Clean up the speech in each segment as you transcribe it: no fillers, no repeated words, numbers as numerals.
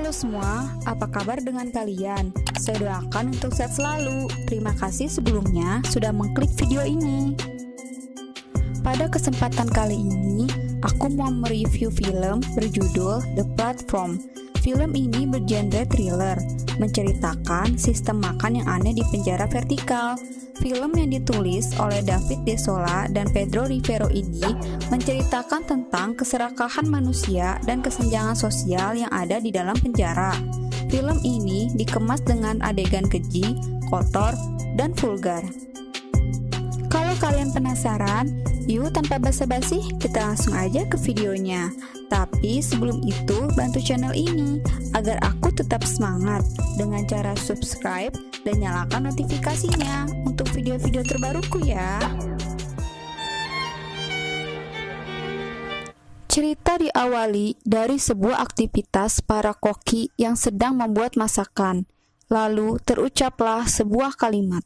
Halo semua, apa kabar dengan kalian? Saya doakan untuk sehat selalu. Terima kasih sebelumnya sudah mengklik video ini. Pada kesempatan kali ini, aku mau mereview film berjudul The Platform. Film ini bergenre thriller, menceritakan sistem makan yang aneh di penjara vertikal. Film yang ditulis oleh David De Sola dan Pedro Rivero ini menceritakan tentang keserakahan manusia dan kesenjangan sosial yang ada di dalam penjara. Film ini dikemas dengan adegan keji, kotor, dan vulgar. Kalau kalian penasaran, yuk tanpa basa-basi kita langsung aja ke videonya. Tapi sebelum itu bantu channel ini agar aku tetap semangat dengan cara subscribe dan nyalakan notifikasinya untuk video-video terbaruku ya. Cerita diawali dari sebuah aktivitas para koki yang sedang membuat masakan. Lalu terucaplah sebuah kalimat.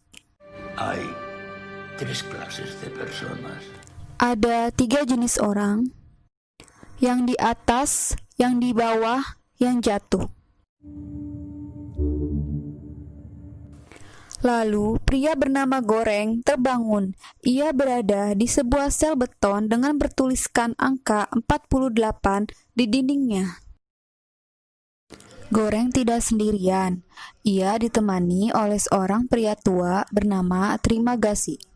Ada 3 jenis orang, yang di atas, yang di bawah, yang jatuh. Lalu pria bernama Goreng terbangun. Ia berada di sebuah sel beton dengan bertuliskan angka 48 di dindingnya. Goreng tidak sendirian. Ia ditemani oleh seorang pria tua bernama Trimagasi.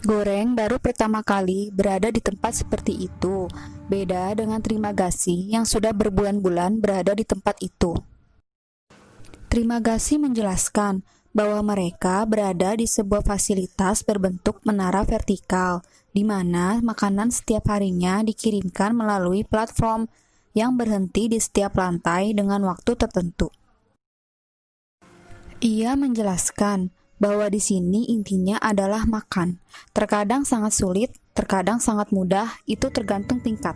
Goreng baru pertama kali berada di tempat seperti itu. Beda dengan Trimagasi yang sudah berbulan-bulan berada di tempat itu. Trimagasi menjelaskan bahwa mereka berada di sebuah fasilitas berbentuk menara vertikal, di mana makanan setiap harinya dikirimkan melalui platform yang berhenti di setiap lantai dengan waktu tertentu. Ia menjelaskan bahwa di sini intinya adalah makan. Terkadang sangat sulit, terkadang sangat mudah, itu tergantung tingkat.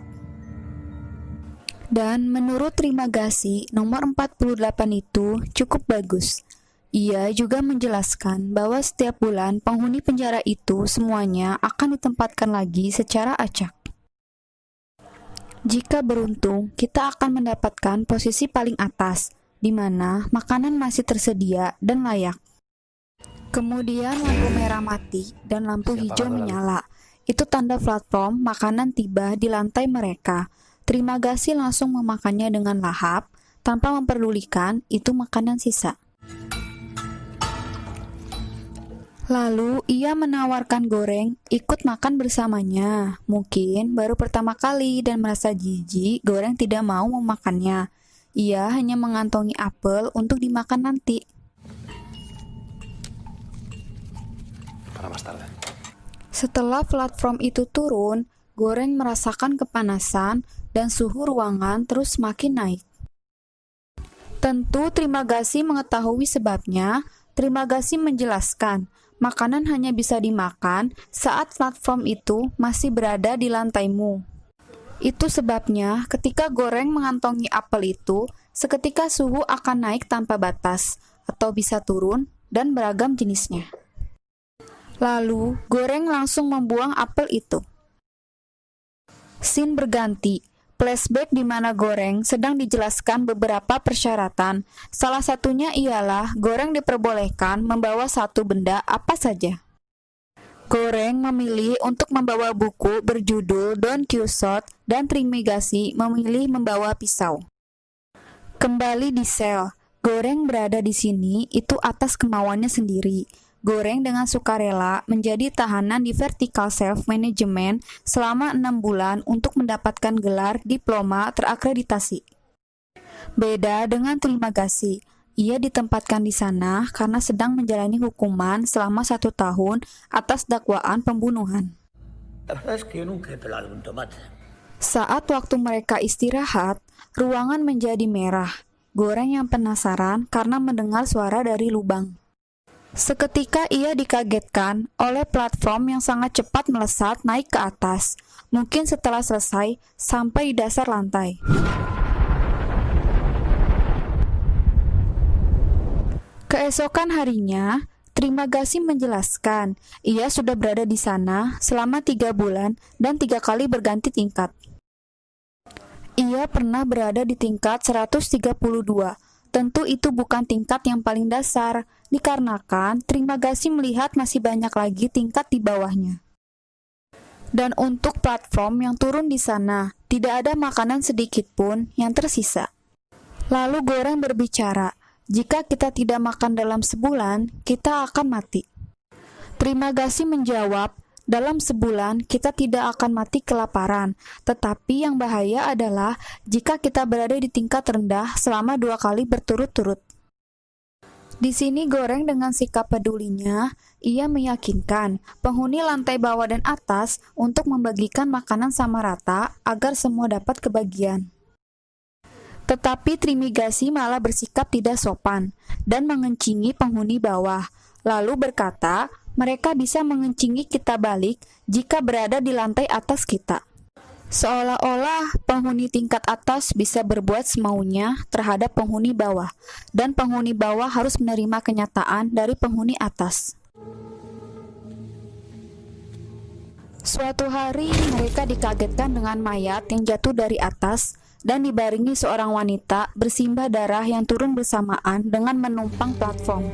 Dan menurut Trimagasi, nomor 48 itu cukup bagus. Ia juga menjelaskan bahwa setiap bulan penghuni penjara itu semuanya akan ditempatkan lagi secara acak. Jika beruntung, kita akan mendapatkan posisi paling atas, di mana makanan masih tersedia dan layak. Kemudian lampu merah mati dan lampu hijau menyala. Itu tanda platform makanan tiba di lantai mereka. Trimagasi langsung memakannya dengan lahap, tanpa memperdulikan itu makanan sisa. Lalu ia menawarkan Goreng ikut makan bersamanya. Mungkin baru pertama kali dan merasa jijik, Goreng tidak mau memakannya. Ia hanya mengantongi apel untuk dimakan nanti. Setelah platform itu turun, Goreng merasakan kepanasan dan suhu ruangan terus semakin naik. Tentu Trimagasi mengetahui sebabnya. Trimagasi menjelaskan, makanan hanya bisa dimakan saat platform itu masih berada di lantaimu. Itu sebabnya ketika Goreng mengantongi apel itu, seketika suhu akan naik tanpa batas, atau bisa turun, dan beragam jenisnya. Lalu, Goreng langsung membuang apel itu. Scene berganti. Flashback di mana Goreng sedang dijelaskan beberapa persyaratan. Salah satunya ialah Goreng diperbolehkan membawa satu benda apa saja. Goreng memilih untuk membawa buku berjudul Don Quixote dan Trimagasi memilih membawa pisau. Kembali di sel, Goreng berada di sini itu atas kemauannya sendiri. Goreng dengan sukarela menjadi tahanan di Vertical Self Management selama 6 bulan untuk mendapatkan gelar diploma terakreditasi. Beda dengan Trimagasi, ia ditempatkan di sana karena sedang menjalani hukuman selama 1 tahun atas dakwaan pembunuhan. Saat waktu mereka istirahat, ruangan menjadi merah. Goreng yang penasaran karena mendengar suara dari lubang. Seketika ia dikagetkan oleh platform yang sangat cepat melesat naik ke atas, mungkin setelah selesai sampai di dasar lantai. Keesokan harinya, Trimagasi menjelaskan ia sudah berada di sana selama 3 bulan dan 3 kali berganti tingkat. Ia pernah berada di tingkat 132. Tentu itu bukan tingkat yang paling dasar, dikarenakan Trimagasi melihat masih banyak lagi tingkat di bawahnya. Dan untuk platform yang turun di sana, tidak ada makanan sedikit pun yang tersisa. Lalu Goreng berbicara, jika kita tidak makan dalam sebulan, kita akan mati. Trimagasi menjawab, dalam sebulan kita tidak akan mati kelaparan, tetapi yang bahaya adalah jika kita berada di tingkat rendah selama 2 kali berturut-turut. Di sini Goreng dengan sikap pedulinya, ia meyakinkan penghuni lantai bawah dan atas untuk membagikan makanan sama rata agar semua dapat kebagian. Tetapi Trimagasi malah bersikap tidak sopan dan mengencingi penghuni bawah, lalu berkata, mereka bisa mengencingi kita balik jika berada di lantai atas kita. Seolah-olah penghuni tingkat atas bisa berbuat semaunya terhadap penghuni bawah, dan penghuni bawah harus menerima kenyataan dari penghuni atas. Suatu hari, mereka dikagetkan dengan mayat yang jatuh dari atas dan dibaringi seorang wanita bersimbah darah yang turun bersamaan dengan menumpang platform.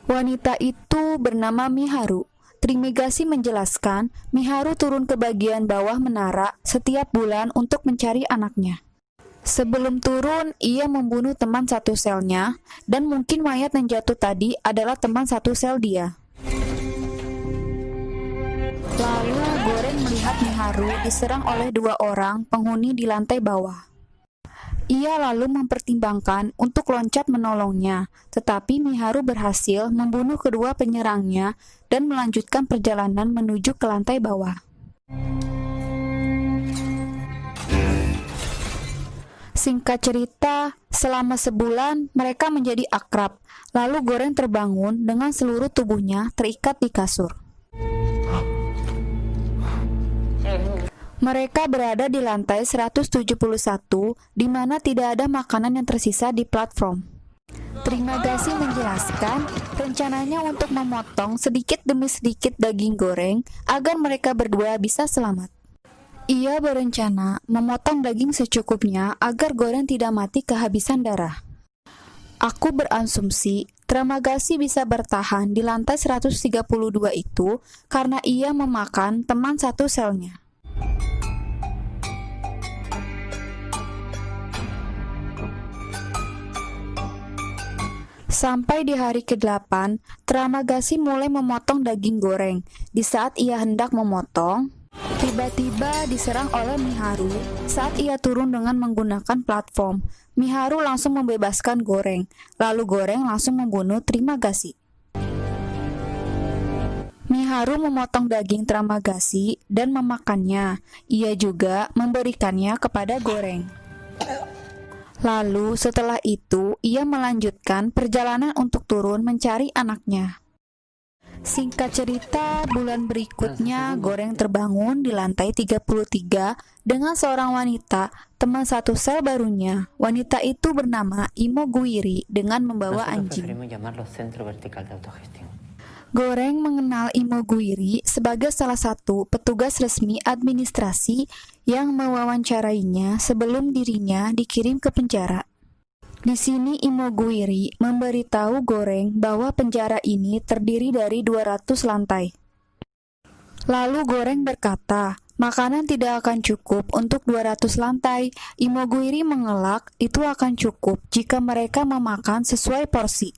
Wanita itu bernama Miharu. Trimagasi menjelaskan, Miharu turun ke bagian bawah menara setiap bulan untuk mencari anaknya. Sebelum turun, ia membunuh teman satu selnya, dan mungkin mayat yang jatuh tadi adalah teman satu sel dia. Lalu Goreng melihat Miharu diserang oleh 2 orang penghuni di lantai bawah. Ia lalu mempertimbangkan untuk loncat menolongnya, tetapi Miharu berhasil membunuh kedua penyerangnya dan melanjutkan perjalanan menuju ke lantai bawah. Singkat cerita, selama sebulan mereka menjadi akrab, lalu Goreng terbangun dengan seluruh tubuhnya terikat di kasur. Mereka berada di lantai 171, di mana tidak ada makanan yang tersisa di platform. Trimagasi menjelaskan rencananya untuk memotong sedikit demi sedikit daging Goreng agar mereka berdua bisa selamat. Ia berencana memotong daging secukupnya agar Goreng tidak mati kehabisan darah. Aku berasumsi Trimagasi bisa bertahan di lantai 132 itu karena ia memakan teman satu selnya. Sampai di hari ke-8, Trimagasi mulai memotong daging Goreng. Di saat ia hendak memotong, tiba-tiba diserang oleh Miharu saat ia turun dengan menggunakan platform. Miharu langsung membebaskan Goreng, lalu Goreng langsung membunuh Trimagasi. Miharu memotong daging Trimagasi dan memakannya. Ia juga memberikannya kepada Goreng. Lalu setelah itu, ia melanjutkan perjalanan untuk turun mencari anaknya. Singkat cerita, bulan berikutnya Goreng terbangun di lantai 33 dengan seorang wanita, teman satu sel barunya. Wanita itu bernama Imoguiri dengan membawa anjing. Goreng mengenal Imoguiri sebagai salah satu petugas resmi administrasi yang mewawancarainya sebelum dirinya dikirim ke penjara. Di sini Imoguiri memberitahu Goreng bahwa penjara ini terdiri dari 200 lantai. Lalu Goreng berkata, makanan tidak akan cukup untuk 200 lantai. Imoguiri mengelak, itu akan cukup jika mereka memakan sesuai porsi.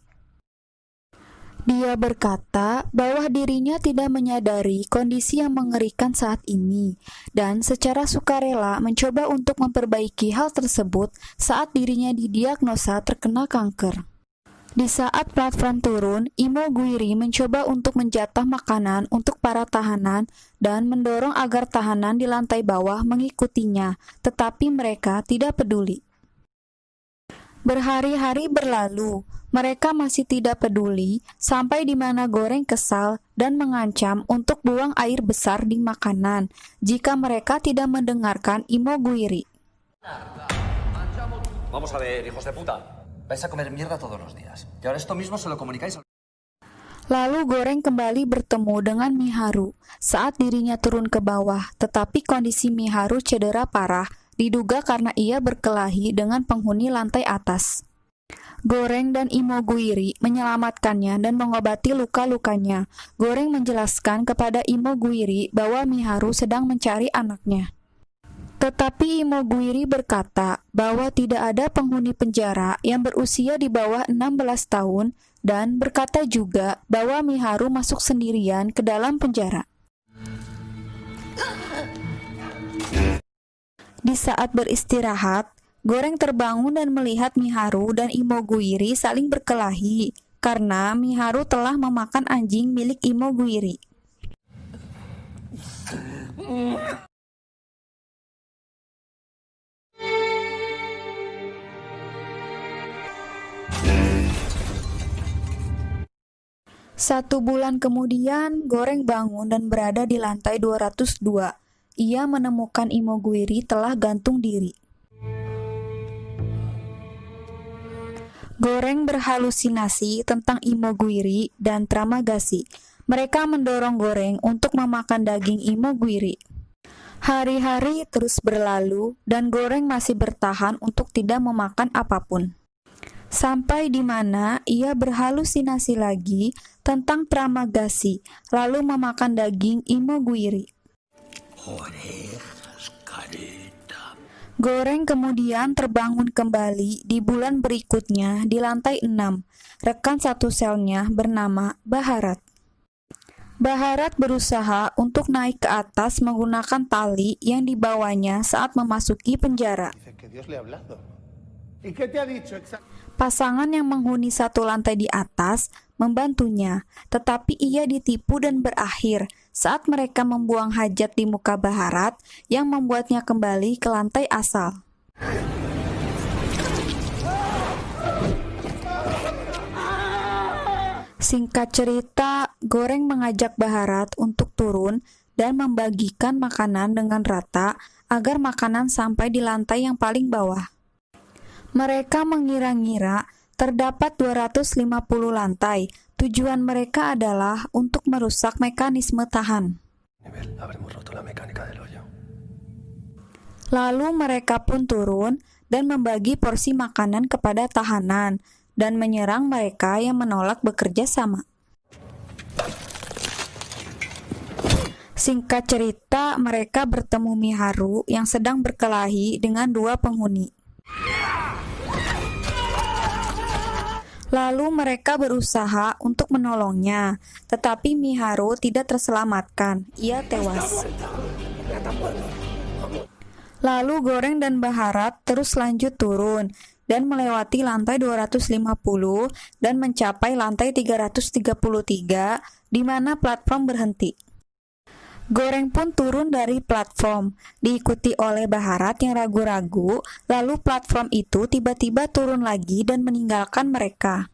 Dia berkata bahwa dirinya tidak menyadari kondisi yang mengerikan saat ini dan secara sukarela mencoba untuk memperbaiki hal tersebut saat dirinya didiagnosa terkena kanker. Di saat platform turun, Imoguiri mencoba untuk menjatah makanan untuk para tahanan dan mendorong agar tahanan di lantai bawah mengikutinya, tetapi mereka tidak peduli. Berhari-hari berlalu, mereka masih tidak peduli sampai di mana Goreng kesal dan mengancam untuk buang air besar di makanan jika mereka tidak mendengarkan Imoguiri. Vamos a ver, hijos de puta. Vais a comer mierda todos los días. Y ahora esto mismo se lo comunicáis al... Lalu Goreng kembali bertemu dengan Miharu saat dirinya turun ke bawah, tetapi kondisi Miharu cedera parah, diduga karena ia berkelahi dengan penghuni lantai atas. Goreng dan Imoguiri menyelamatkannya dan mengobati luka-lukanya. Goreng menjelaskan kepada Imoguiri bahwa Miharu sedang mencari anaknya. Tetapi Imoguiri berkata bahwa tidak ada penghuni penjara yang berusia di bawah 16 tahun dan berkata juga bahwa Miharu masuk sendirian ke dalam penjara. Di saat beristirahat, Goreng terbangun dan melihat Miharu dan Imoguiri saling berkelahi karena Miharu telah memakan anjing milik Imoguiri. Satu bulan kemudian, Goreng bangun dan berada di lantai 202. Ia menemukan Imoguiri telah gantung diri. Goreng berhalusinasi tentang Imoguiri dan Tamagotchi. Mereka mendorong Goreng untuk memakan daging Imoguiri. Hari-hari terus berlalu dan Goreng masih bertahan untuk tidak memakan apapun. Sampai di mana ia berhalusinasi lagi tentang Tamagotchi, lalu memakan daging Imoguiri. Goreng kemudian terbangun kembali di bulan berikutnya di lantai 6. Rekan satu selnya bernama Baharat. Baharat berusaha untuk naik ke atas menggunakan tali yang dibawanya saat memasuki penjara. Pasangan yang menghuni satu lantai di atas membantunya, tetapi ia ditipu dan berakhir saat mereka membuang hajat di muka Baharat yang membuatnya kembali ke lantai asal. Singkat cerita, Goreng mengajak Baharat untuk turun dan membagikan makanan dengan rata agar makanan sampai di lantai yang paling bawah. Mereka mengira-ngira terdapat 250 lantai. Tujuan mereka adalah untuk merusak mekanisme tahan. Lalu mereka pun turun dan membagi porsi makanan kepada tahanan dan menyerang mereka yang menolak bekerja sama. Singkat cerita, mereka bertemu Miharu yang sedang berkelahi dengan dua penghuni. Lalu mereka berusaha untuk menolongnya, tetapi Miharu tidak terselamatkan. Ia tewas. Lalu Goreng dan Baharat terus lanjut turun dan melewati lantai 250 dan mencapai lantai 333 di mana platform berhenti. Goreng pun turun dari platform, diikuti oleh Baharat yang ragu-ragu, lalu platform itu tiba-tiba turun lagi dan meninggalkan mereka.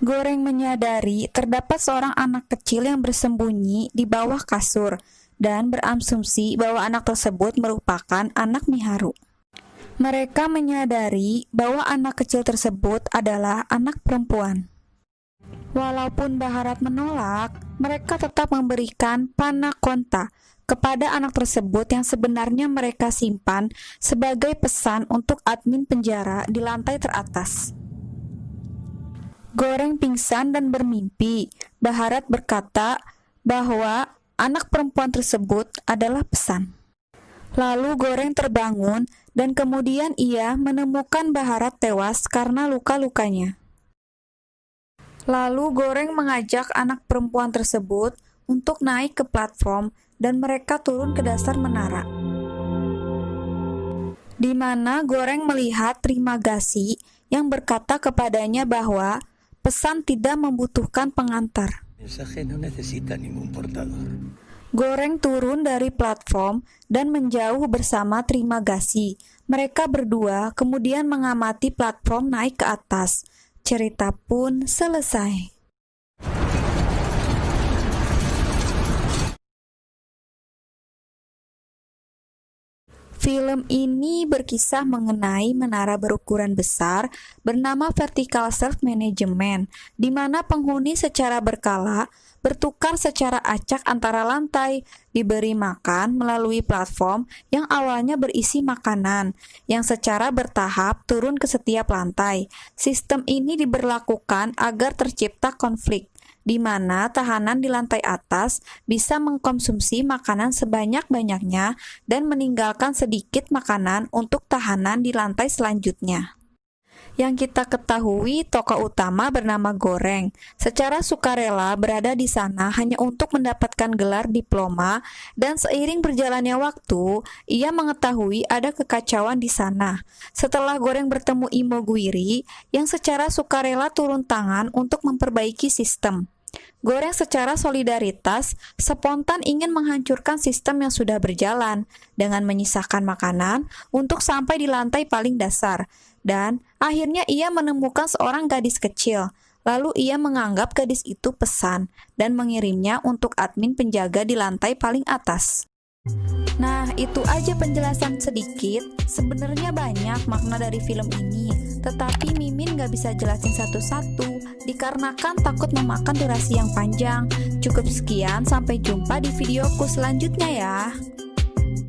Goreng menyadari terdapat seorang anak kecil yang bersembunyi di bawah kasur dan berasumsi bahwa anak tersebut merupakan anak Miharu. Mereka menyadari bahwa anak kecil tersebut adalah anak perempuan. Walaupun Baharat menolak, mereka tetap memberikan panna konta kepada anak tersebut yang sebenarnya mereka simpan sebagai pesan untuk admin penjara di lantai teratas. Goreng pingsan dan bermimpi. Baharat berkata bahwa anak perempuan tersebut adalah pesan. Lalu Goreng terbangun dan kemudian ia menemukan Baharat tewas karena luka-lukanya. Lalu Goreng mengajak anak perempuan tersebut untuk naik ke platform dan mereka turun ke dasar menara. Di mana Goreng melihat Tamagotchi yang berkata kepadanya bahwa pesan tidak membutuhkan pengantar. Goreng turun dari platform dan menjauh bersama Tamagotchi. Mereka berdua kemudian mengamati platform naik ke atas. Cerita pun selesai. Film ini berkisah mengenai menara berukuran besar bernama Vertical Shelf Management, di mana penghuni secara berkala bertukar secara acak antara lantai, diberi makan melalui platform yang awalnya berisi makanan, yang secara bertahap turun ke setiap lantai. Sistem ini diberlakukan agar tercipta konflik, di mana tahanan di lantai atas bisa mengkonsumsi makanan sebanyak-banyaknya dan meninggalkan sedikit makanan untuk tahanan di lantai selanjutnya. Yang kita ketahui, tokoh utama bernama Goreng secara sukarela berada di sana hanya untuk mendapatkan gelar diploma, dan seiring berjalannya waktu, ia mengetahui ada kekacauan di sana. Setelah Goreng bertemu Imogiri yang secara sukarela turun tangan untuk memperbaiki sistem, Goreng secara solidaritas spontan ingin menghancurkan sistem yang sudah berjalan dengan menyisakan makanan untuk sampai di lantai paling dasar. Dan akhirnya ia menemukan seorang gadis kecil. Lalu ia menganggap gadis itu pesan dan mengirimnya untuk admin penjaga di lantai paling atas. Nah, itu aja penjelasan sedikit. Sebenarnya banyak makna dari film ini, tetapi Mimin gak bisa jelasin satu-satu dikarenakan takut memakan durasi yang panjang. Cukup sekian, sampai jumpa di videoku selanjutnya ya.